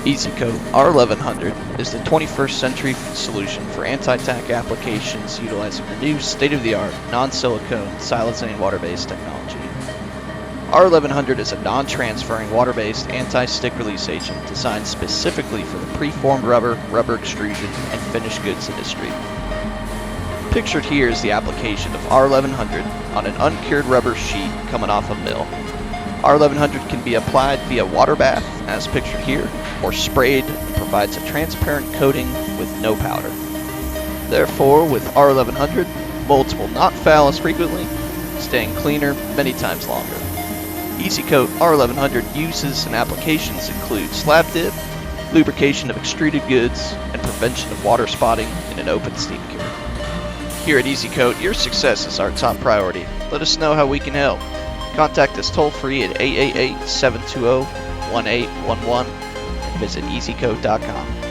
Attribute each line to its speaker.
Speaker 1: EZ-Kote R1100 is the 21st century solution for anti-tack applications utilizing the new state-of-the-art non-silicone silazane water-based technology. R1100 is a non-transferring water-based anti-stick release agent designed specifically for the preformed rubber extrusion, and finished goods industry. Pictured here is the application of R1100 on an uncured rubber sheet coming off a mill. R1100 can be applied via water bath, as pictured here, or sprayed and provides a transparent coating with no powder. Therefore, with R1100, molds will not foul as frequently, staying cleaner many times longer. EZ-Kote R1100 uses and applications include slab dip, lubrication of extruded goods, and prevention of water spotting in an open steam cure. Here at EZ-Kote, your success is our top priority. Let us know how we can help. Contact us toll-free at 888-720-1811 and visit EZ-Kote.com.